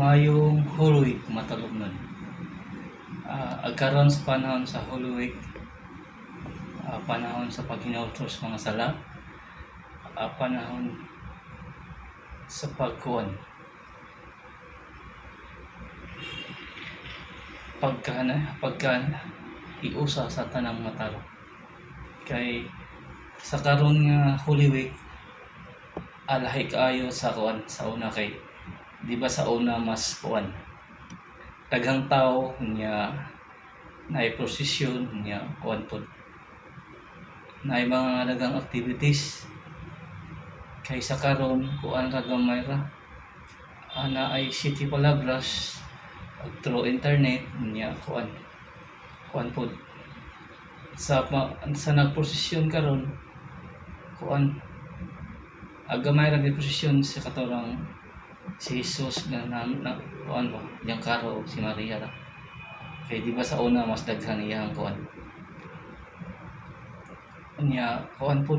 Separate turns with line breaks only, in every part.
Mayong Holy Week matalog nun. Agkaroon sa panahon sa Holy Week, panahon sa paghinautos mga sala, panahon sa pagkuhan, pagka iusa sa tanang matalo. Kay sa karon nga Holy Week, alahi kaayo sa kuan sa una, kay di ba sa una mas kuan daghang tao niya naay prosesyon niya kuan pod, naay mga daghang activities. Kay sa karon kuan ra gamay ra, ana ay city palabras through internet niya kuan pod sa nagprosesyon karon kuan agamay ra gyud prosesyon sa katorang si Jesus na kuan ba yang karo si Maria ra. Kay di ba sa una mas daghan iyang kuan niya kuan pod,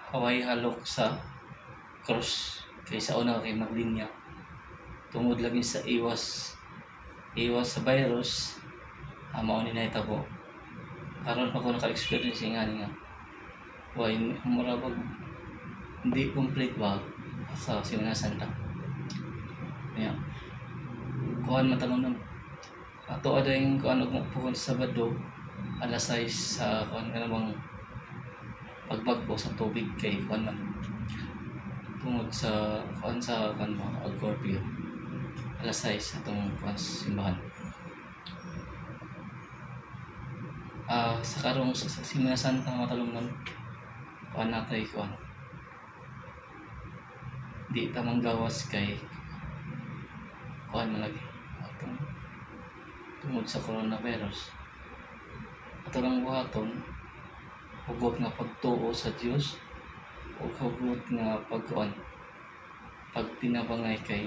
haway halok sa cross. Kay sa una kay maglinya tungod lagi sa iwas sa virus, mao ni nahitabo. Karon pa ko naka-experience nga nga why mura pag hindi complete ba sa Semana Santa. Yeah. Kuhan matanong nun. Ato ada yung kuhan puhon sa Sabado, alas 6 sa kuhan ka namang pagbagpo sa tubig kay kuhan man. Tungod sa kuhan sa kuhan mo, Agorpio. Alas 6 atong kuhan simbahan. Sa karong sa Semana Santa matalong nun, kuhan natay kuhan. Di tamang gawas kay kuhan malagi tungod sa coronavirus. Ato lang buhaton hugot nga pagtuo sa Dios o hugot nga pagkuan pagtinabangay kay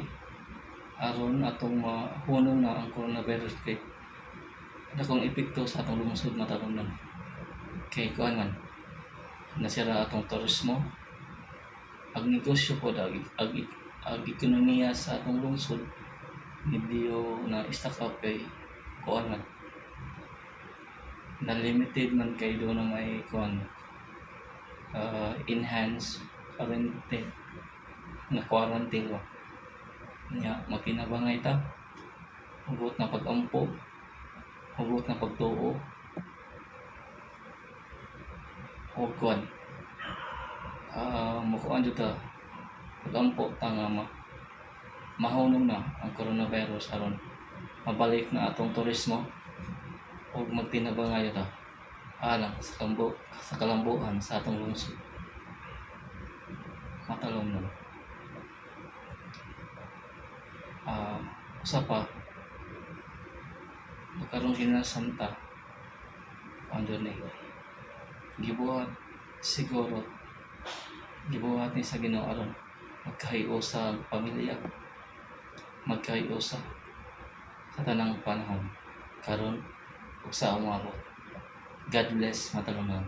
aron atong mahunong na ang coronavirus kay dakong epekto sa atong lungsod matalong nun. Kay kuan man nasira atong turismo, ang negosyo po ag ekonomiya sa atong lungsod medyo na stuck up kay kuan man na limited man kay do na may kuan enhance quarantine ba nya makinabangay ta hugot na pag-ampo, hugot na pagtuo o kuan mukuan jud ta pag-ampo ta nga mahunong na ang coronavirus aron mabalik na atong turismo o magtinabangay ta alang sa kalambuan sa atong lungsod matalom nun. Usa pa karong Semana Santa andun ni gibuhat siguro gibuhat ni sa Ginoo aron magkahiyo sa pamilya, magkahiyo sa tanang panahon karon ug sa umabot. God bless matalong.